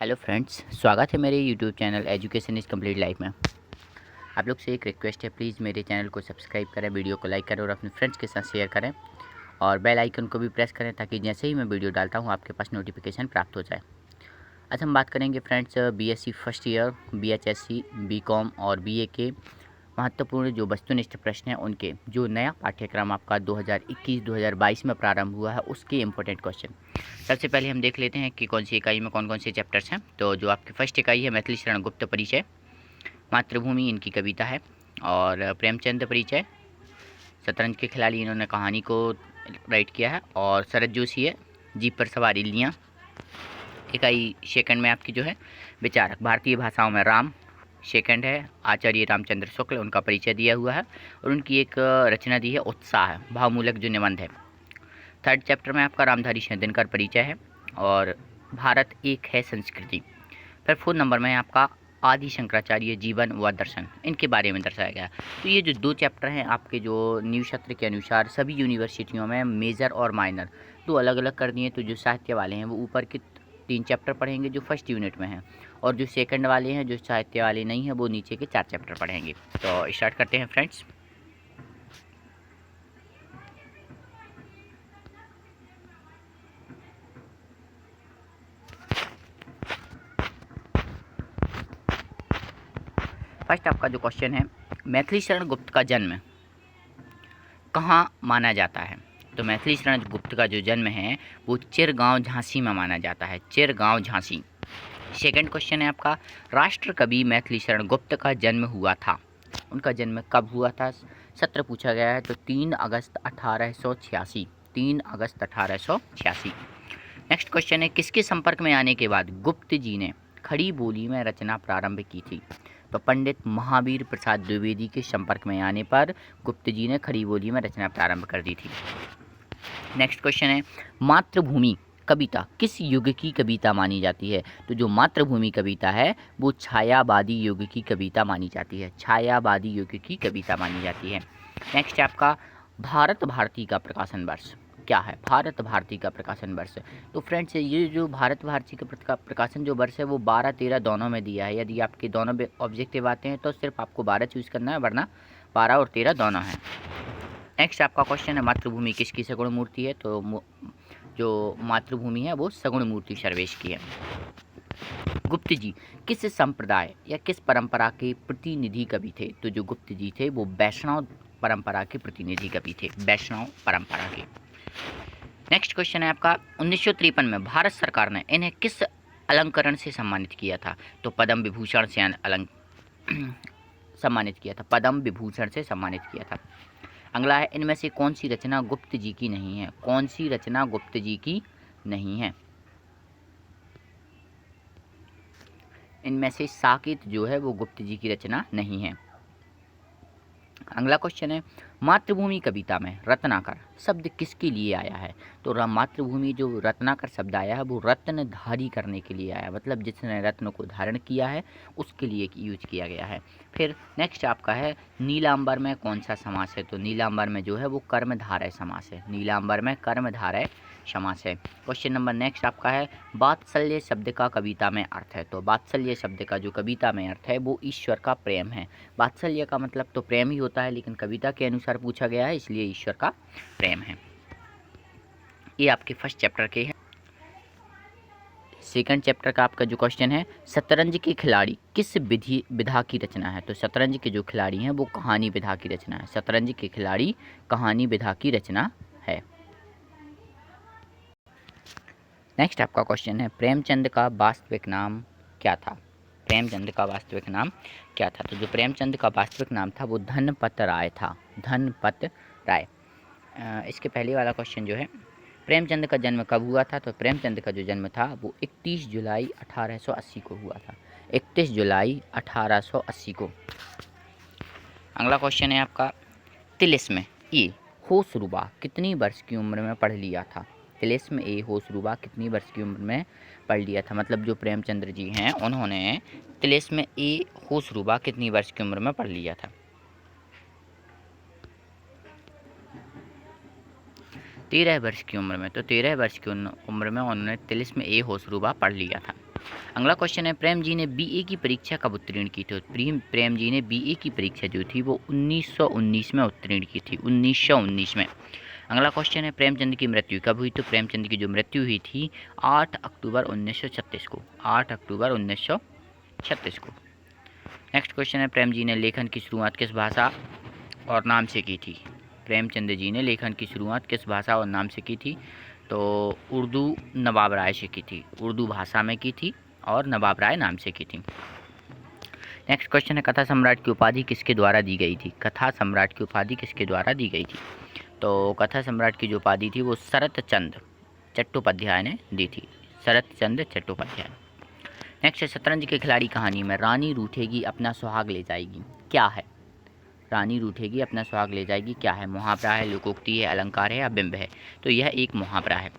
Hello friends, स्वागत है मेरे YouTube channel education is complete life में। आप लोग से एक रिक्वेस्ट है, प्लीज़ मेरे चैनल को सब्सक्राइब करें, वीडियो को लाइक करें और अपने फ्रेंड्स के साथ शेयर करें और बेल आइकन को भी प्रेस करें ताकि जैसे ही मैं वीडियो डालता हूँ आपके पास नोटिफिकेशन प्राप्त हो जाए। आज हम बात करेंगे फ्रेंड्स बीएससी फर्स्ट ईयर, बीएचएससी, बीकॉम और बीए के महत्वपूर्ण जो वस्तुनिष्ठ प्रश्न हैं उनके, जो नया पाठ्यक्रम आपका 2021-2022 में प्रारंभ हुआ है उसके इम्पोर्टेंट क्वेश्चन। सबसे पहले हम देख लेते हैं कि कौन सी इकाई में कौन कौन से चैप्टर्स हैं। तो जो आपकी फर्स्ट इकाई है मैथिली शरण गुप्त परिचय, मातृभूमि इनकी कविता है, और प्रेमचंद परिचय, शतरंज के खिलाड़ी इन्होंने कहानी को राइट किया है, और शरद जोशी है जीप पर सवार इल्लियाँ। इकाई सेकंड में आपकी जो है विचारक भारतीय भाषाओं में राम, सेकंड है आचार्य रामचंद्र शुक्ल, उनका परिचय दिया हुआ है और उनकी एक रचना दी है उत्साह, भावमूलक जो निबंध है। थर्ड चैप्टर में आपका रामधारी सिंह दिनकर परिचय है और भारत एक है संस्कृति। फिर फोर्थ नंबर में आपका आदि शंकराचार्य जीवन व दर्शन, इनके बारे में दर्शाया गया। तो ये जो दो चैप्टर हैं आपके जो न्यू सत्र के अनुसार सभी यूनिवर्सिटियों में मेजर और माइनर दो अलग अलग कर दिए। तो जो साहित्य वाले हैं वो ऊपर के 3 चैप्टर पढ़ेंगे जो फर्स्ट यूनिट में हैं, और जो सेकंड वाले हैं जो साहित्य वाले नहीं हैं वो नीचे के 4 चैप्टर पढ़ेंगे। तो स्टार्ट करते हैं फ्रेंड्स। फर्स्ट आपका जो क्वेश्चन है, मैथिली शरण गुप्त का जन्म कहाँ माना जाता है। तो मैथिली शरण गुप्त का जो जन्म है वो चिरगांव झांसी में माना जाता है, चिरगांव झांसी। सेकंड क्वेश्चन है आपका, राष्ट्र कवि मैथिली शरण गुप्त का जन्म हुआ था, उनका जन्म कब हुआ था, सत्र पूछा गया है। तो 3 अगस्त 1886, 3 अगस्त 1886। नेक्स्ट क्वेश्चन है, किसके संपर्क में आने के बाद गुप्त जी ने खड़ी बोली में रचना प्रारंभ की थी। तो पंडित महावीर प्रसाद द्विवेदी के संपर्क में आने पर गुप्त जी ने खड़ी बोली में रचना प्रारंभ कर दी थी। नेक्स्ट क्वेश्चन है, मातृभूमि कविता किस युग की कविता मानी जाती है। तो जो मातृभूमि कविता है वो छायावादी युग की कविता मानी जाती है, छायावादी युग की कविता मानी जाती है। नेक्स्ट आपका भारत भारती का प्रकाशन वर्ष क्या है, भारत भारती का प्रकाशन वर्ष। तो फ्रेंड्स ये जो भारत भारती का प्रकाशन जो वर्ष है वो 12-13 दोनों में दिया है। यदि आपके दोनों ऑब्जेक्टिव आते हैं तो सिर्फ आपको 12 चूज़ करना है, वरना 12 और 13 दोनों हैं। नेक्स्ट आपका क्वेश्चन है, मातृभूमि किसकी सगुण मूर्ति है। तो जो मातृभूमि है वो सगुण मूर्ति सर्वेश की है। गुप्त जी किस संप्रदाय या किस परंपरा के प्रतिनिधि कवि थे। तो जो गुप्त जी थे वो वैष्णव परंपरा के प्रतिनिधि कवि थे, वैष्णव परंपरा के। नेक्स्ट क्वेश्चन है आपका, 1953 में भारत सरकार ने इन्हें किस अलंकरण से सम्मानित किया था। तो पद्म विभूषण से सम्मानित किया था, पद्म विभूषण से सम्मानित किया था। अगला है, इनमें से कौन सी रचना गुप्त जी की नहीं है, कौन सी रचना गुप्त जी की नहीं है। इनमें से साकेत जो है वो गुप्त जी की रचना नहीं है। अगला क्वेश्चन है, मातृभूमि कविता में रत्नाकर शब्द किसके लिए आया है। तो मातृभूमि जो रत्नाकर शब्द आया है वो रत्न धारी करने के लिए आया, मतलब जिसने रत्न को धारण किया है उसके लिए यूज किया गया है। फिर नेक्स्ट आपका है, नीलांबर में कौन सा समास है। तो नीलांबर में जो है वो कर्मधारय समास है, नीलांबर में कर्मधारय समास है। क्वेश्चन नंबर नेक्स्ट आपका है, वात्सल्य शब्द का कविता में अर्थ है। तो वात्सल्य शब्द का जो कविता में अर्थ है वो ईश्वर का प्रेम है। वात्सल्य का मतलब तो प्रेम ही होता है, लेकिन कविता के अनुसार पूछा गया है इसलिए ईश्वर का प्रेम है। ये आपके फर्स्ट चैप्टर के हैं। सेकंड चैप्टर का आपका जो क्वेश्चन है, शतरंज के खिलाड़ी किस विधा की रचना है। तो शतरंज के जो खिलाड़ी हैं वो कहानी विधा की रचना है, शतरंज के खिलाड़ी कहानी विधा की रचना है। नेक्स्ट आपका क्वेश्चन है, प्रेमचंद का वास्तविक नाम क्या था। प्रेमचंद का वास्तविक नाम क्या था। तो जो प्रेमचंद का वास्तविक नाम था वो धनपत राय था, धनपत राय। इसके पहले वाला क्वेश्चन जो है, प्रेमचंद का जन्म कब हुआ था। तो प्रेमचंद का जो जन्म था वो 31 जुलाई 1880 को हुआ था, 31 जुलाई 1880 को। अगला क्वेश्चन है आपका, तिलिस्म ए होशरुबा कितनी वर्ष की उम्र में पढ़ लिया था। तिलिस्म ए होशरुबा कितनी वर्ष की उम्र में पढ़ लिया था, मतलब जो प्रेमचंद्र जी हैं उन्होंने तिलिस्म ए होशरुबा कितनी वर्ष की उम्र में पढ़ लिया था। 13 वर्ष की उम्र में। तो 13 वर्ष की उम्र में उन्होंने तिलिस्म ए होशरुबा पढ़ लिया था। अगला क्वेश्चन है प्रेम जी ने बीए की परीक्षा कब उत्तीर्ण की थी? तो प्रेम जी ने बीए की परीक्षा जो थी वो 1919 में उत्तीर्ण की थी, 1919 में। अगला क्वेश्चन है प्रेमचंद की मृत्यु कब हुई? तो प्रेमचंद की जो मृत्यु हुई थी 8 अक्टूबर 1936 को, 8 अक्टूबर 1936 को। नेक्स्ट क्वेश्चन है प्रेम जी ने लेखन की शुरुआत किस भाषा और नाम से की थी? प्रेमचंद जी ने लेखन की शुरुआत किस भाषा और नाम से की थी? तो उर्दू नवाब राय से की थी, उर्दू भाषा में की थी और नवाब राय नाम से की थी। नेक्स्ट क्वेश्चन है कथा सम्राट की उपाधि किसके द्वारा दी गई थी? कथा सम्राट की उपाधि किसके द्वारा दी गई थी? तो कथा सम्राट की जो उपाधि थी वो शरत चंद्र चट्टोपाध्याय ने दी थी, शरत चंद्र चट्टोपाध्याय। नेक्स्ट है शतरंज के खिलाड़ी कहानी में रानी रूठेगी अपना सुहाग ले जाएगी, क्या है? रानी रूठेगी अपना सुहाग ले जाएगी क्या है? मुहावरा है, लोकोक्ति है, अलंकार है या बिंब है? तो यह एक मुहावरा है।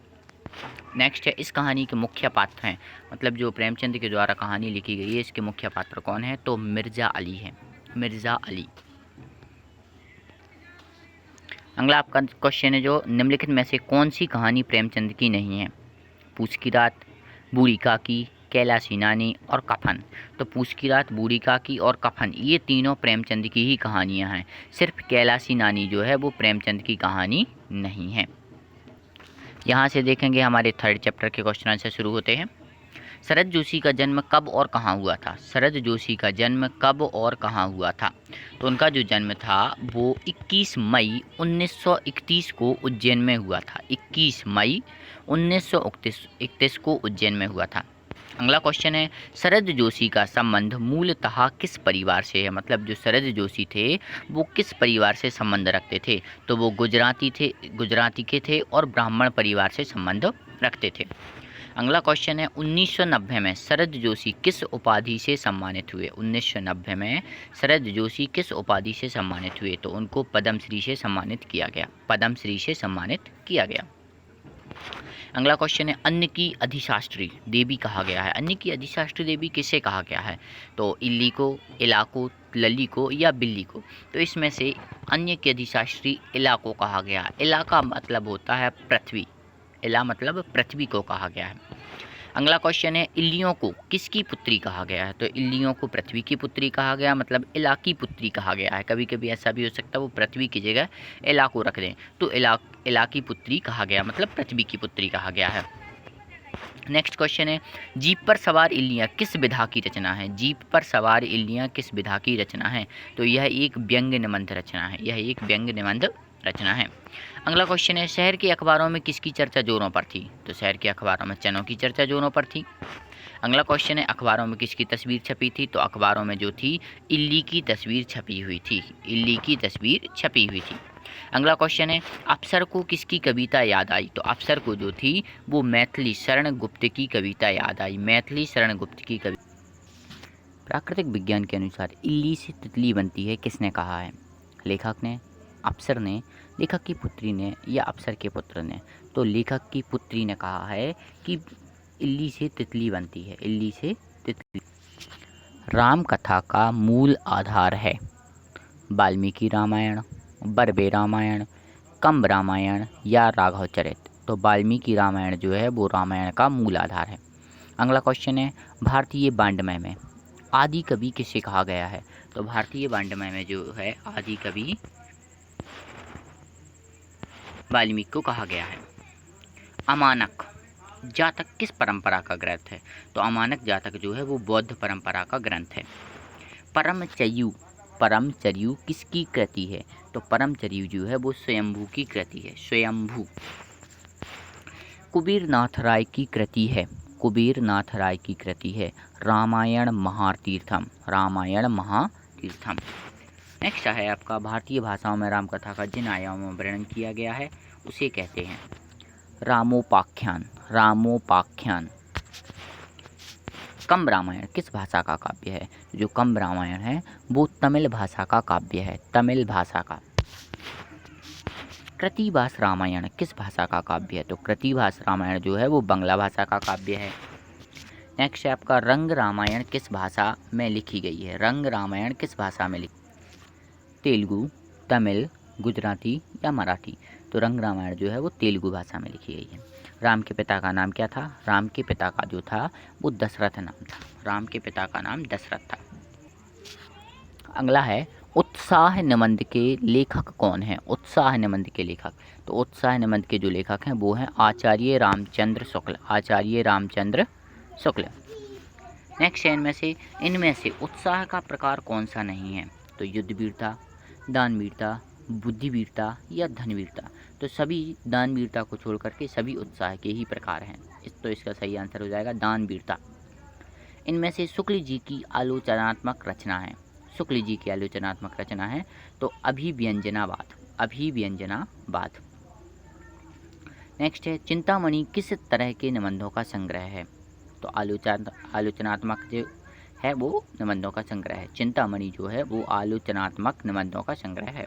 नेक्स्ट है इस कहानी के मुख्य पात्र हैं, मतलब जो प्रेमचंद के द्वारा कहानी लिखी गई है इसके मुख्य पात्र कौन है? तो मिर्ज़ा अली है, मिर्ज़ा अली। अगला आपका क्वेश्चन है जो निम्नलिखित में से कौन सी कहानी प्रेमचंद की नहीं है? पूछ की रात, बूढ़ी काकी, कैलाशी नानी और कफन। तो पूछ की रात, बूढ़ी काकी और कफन ये तीनों प्रेमचंद की ही कहानियाँ हैं, सिर्फ कैलाशी नानी जो है वो प्रेमचंद की कहानी नहीं है। यहाँ से देखेंगे हमारे थर्ड चैप्टर के क्वेश्चन आंसर शुरू होते हैं। शरद जोशी का जन्म कब और कहाँ हुआ था? शरद जोशी का जन्म कब और कहाँ हुआ था? तो उनका जो जन्म था वो 21 मई 1931 को उज्जैन में हुआ था, 21 मई 1931 को उज्जैन में हुआ था। अगला क्वेश्चन है शरद जोशी का संबंध मूलतः किस परिवार से है? मतलब जो शरद जोशी थे वो किस परिवार से संबंध रखते थे? तो वो गुजराती के थे और ब्राह्मण परिवार से संबंध रखते थे। अगला क्वेश्चन है 1990 में शरद जोशी किस उपाधि से सम्मानित हुए? 1990 में शरद जोशी किस उपाधि से सम्मानित हुए? तो उनको पद्मश्री से सम्मानित किया गया, पद्मश्री से सम्मानित किया गया। अगला क्वेश्चन है अन्न की अधिशास्त्री देवी कहा गया है, अन्न की अधिशास्त्री देवी किसे कहा गया है? तो इल्ली को, इला को, लली को या बिल्ली को? तो इसमें से अन्न की अधिशास्त्री इला को कहा गया। इला का मतलब होता है पृथ्वी, इला मतलब पृथ्वी को कहा गया है। अगला क्वेश्चन है इल्लियों को किसकी पुत्री कहा गया है? तो इल्लियों को पृथ्वी की पुत्री कहा गया, मतलब इला की पुत्री कहा गया है। कभी कभी ऐसा भी हो सकता है वो पृथ्वी की जगह इला को रख दें, तो इला की पुत्री कहा गया, मतलब पृथ्वी की पुत्री कहा गया है। नेक्स्ट क्वेश्चन है जीप पर सवार इल्लियाँ किस विधा की रचना है? जीप पर सवार इल्लियाँ किस विधा की रचना है? तो यह एक व्यंग्य निबंध रचना है, यह एक व्यंग्य निबंध रचना है। अगला क्वेश्चन है शहर के अखबारों में किसकी चर्चा जोरों पर थी? तो शहर के अखबारों में चनों की चर्चा जोरों पर थी। अगला क्वेश्चन है अखबारों में किसकी तस्वीर छपी थी? तो अखबारों में जो थी इल्ली की तस्वीर छपी हुई थी, इल्ली की तस्वीर छपी हुई थी। अगला क्वेश्चन है अफसर को किसकी कविता याद आई? तो अफसर को जो थी वो मैथिली शरण गुप्त की कविता याद आई, मैथिली शरण गुप्त की कविता। प्राकृतिक विज्ञान के अनुसार इल्ली से तितली बनती है, किसने कहा है? लेखक ने, अफसर ने, लेखक की पुत्री ने या अफसर के पुत्र ने? तो लेखक की पुत्री ने कहा है कि इल्ली से तितली बनती है, इल्ली से तितली। राम कथा का मूल आधार है वाल्मीकि रामायण, बर्बे रामायण, कंब रामायण या राघवचरित? तो वाल्मीकि रामायण जो है वो रामायण का मूल आधार है। अगला क्वेश्चन है भारतीय वाङ्मय में आदि कवि किसे कहा गया है? तो भारतीय वाङ्मय में जो है आदि कवि वाल्मीकि को कहा गया है। अमानक जातक किस परंपरा का ग्रंथ है? तो अमानक जातक जो है वो बौद्ध परंपरा का ग्रंथ है। परमचर्यु किसकी कृति है? तो परमचर्यु जो है वो स्वयंभू की कृति है, स्वयंभू। कुबेर नाथ राय की कृति है, कुबेर नाथ राय की कृति है रामायण महातीर्थम, रामायण महातीर्थम। नेक्स्ट है आपका भारतीय भाषाओं में रामकथा का जिन आयामों में वर्णन किया गया है उसे कहते हैं रामोपाख्यान, रामोपाख्यान। कंब रामायण किस भाषा का काव्य है? जो कंब रामायण है वो तमिल भाषा का काव्य है, तमिल भाषा का। कृतिवास रामायण किस भाषा का काव्य है? तो कृतिवास रामायण जो है वो बांग्ला भाषा का काव्य है। नेक्स्ट है आपका रंग रामायण किस भाषा में लिखी गई है? रंग रामायण किस भाषा में लिखी? तेलुगु, तमिल, गुजराती या मराठी? तो रंग रामायण जो है वो तेलुगु भाषा में लिखी गई है। राम के पिता का नाम क्या था? राम के पिता का जो था वो दशरथ नाम था। राम के पिता का नाम दशरथ था। अगला है उत्साह निबंध के लेखक कौन है? उत्साह निबंध के लेखक, तो उत्साह निबंध के जो लेखक हैं वो हैं आचार्य रामचंद्र शुक्ल। आचार्य रामचंद्र शुक्ल। नेक्स्ट है इनमें से उत्साह का प्रकार कौन सा नहीं है? तो युद्ध वीरता, दान वीरता, बुद्धि वीरता या धन वीरता। तो सभी दान वीरता को छोड़ करके सभी उत्साह के ही प्रकार हैं। तो इसका सही आंसर हो जाएगा दान वीरता। इनमें से शुक्ल जी की आलोचनात्मक रचना है। शुक्ल जी की आलोचनात्मक रचना है तो अभिव्यंजनावाद। अभिव्यंजनावाद। नेक्स्ट है चिंतामणि किस तरह के निबंधों का संग्रह है? तो आलोचनात्मक जो है वो निबंधों का संग्रह है। चिंतामणि जो है वो आलोचनात्मक निबंधों का संग्रह है।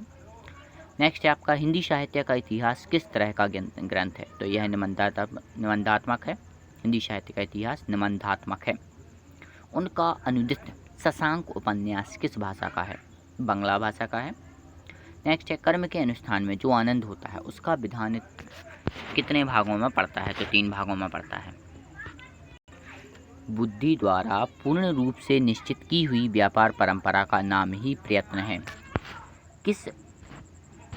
नेक्स्ट है आपका हिंदी साहित्य का इतिहास किस तरह का ग्रंथ है? तो यह निबंधात्मक है। हिंदी साहित्य का इतिहास निबंधात्मक है। उनका अनुदित शशांक उपन्यास किस भाषा का है? बांग्ला भाषा का है। नेक्स्ट है कर्म के अनुष्ठान में जो आनंद होता है उसका विधान कितने भागों में पड़ता है? तो 3 भागों में पड़ता है। बुद्धि द्वारा पूर्ण रूप से निश्चित की हुई व्यापार परंपरा का नाम ही प्रयत्न है। किस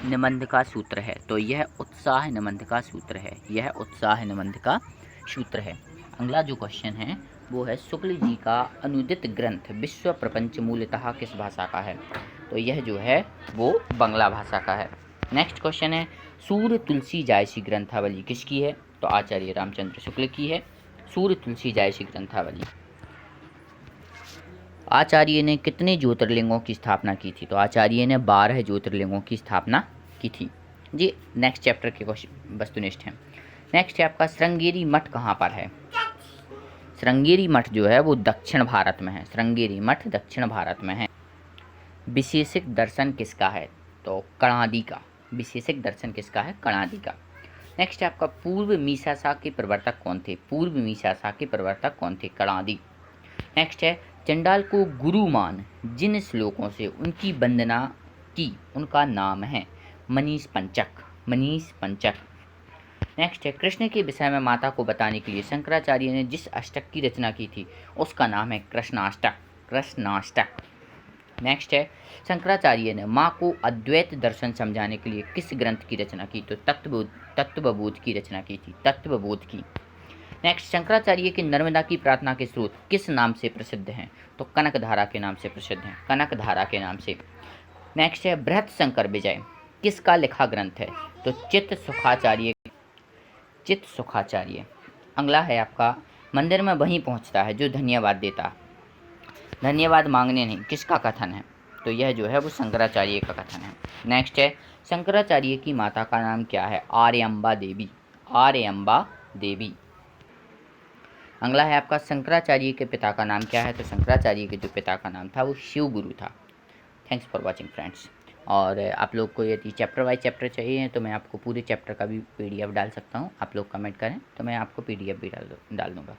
निबंध का सूत्र है? तो यह उत्साह निबंध का सूत्र है। यह उत्साह निबंध का सूत्र है। अगला जो क्वेश्चन है वो है शुक्ल जी का अनुदित ग्रंथ विश्व प्रपंच मूलतः किस भाषा का है? तो यह जो है वो बांग्ला भाषा का है। नेक्स्ट क्वेश्चन है सूर्य तुलसी जायसी ग्रंथावली किसकी है? तो आचार्य रामचंद्र शुक्ल की है सूर्य तुलसी जायसी ग्रंथावली। आचार्य ने कितने ज्योतिर्लिंगों की स्थापना की थी? तो आचार्य ने 12 ज्योतिर्लिंगों की स्थापना की थी। जी नेक्स्ट चैप्टर के क्वेश्चन वस्तुनिष्ठ हैं। नेक्स्ट है आपका श्रृंगेरी मठ कहाँ पर है? श्रृंगेरी मठ जो है वो दक्षिण भारत में है। श्रृंगेरी मठ दक्षिण भारत में है। विशेषिक दर्शन किसका है? तो कणादि का। विशेषिक दर्शन किसका है? कणादि का। नेक्स्ट है आपका पूर्व मीमांसा के प्रवर्तक कौन थे? पूर्व मीमांसा के प्रवर्तक कौन थे? कणादि। नेक्स्ट है चंडाल को गुरु मान जिन श्लोकों से उनकी वंदना की उनका नाम है? मनीष पंचक। मनीष पंचक। नेक्स्ट है कृष्ण के विषय में माता को बताने के लिए शंकराचार्य ने जिस अष्टक की रचना की थी उसका नाम है कृष्णाष्टक। कृष्णाष्टक। नेक्स्ट है शंकराचार्य ने माँ को अद्वैत दर्शन समझाने के लिए किस ग्रंथ की रचना की? तो तत्वबोध की रचना की थी। तत्वबोध की। नेक्स्ट शंकराचार्य के नर्मदा की प्रार्थना के स्रोत किस नाम से प्रसिद्ध हैं? तो कनकधारा के नाम से प्रसिद्ध हैं। कनकधारा के नाम से। नेक्स्ट है बृहत शंकर विजय किसका लिखा ग्रंथ है? तो चित्त सुखाचार्य। अगला है आपका मंदिर में वहीं पहुंचता है जो धन्यवाद देता, धन्यवाद मांगने नहीं, किसका कथन है? तो यह जो है वो शंकराचार्य का कथन है। नेक्स्ट है शंकराचार्य की माता का नाम क्या है? आर्यम्बा देवी। आर्यम्बा देवी। अगला है आपका शंकराचार्य के पिता का नाम क्या है? तो शंकराचार्य के जो पिता का नाम था वो शिव गुरु था। Thanks for watching friends. और आप लोग को यदि चैप्टर वाइज चैप्टर चाहिए तो मैं आपको पूरे चैप्टर का भी PDF डाल सकता हूँ। आप लोग कमेंट करें तो मैं आपको PDF भी डाल दूँगा।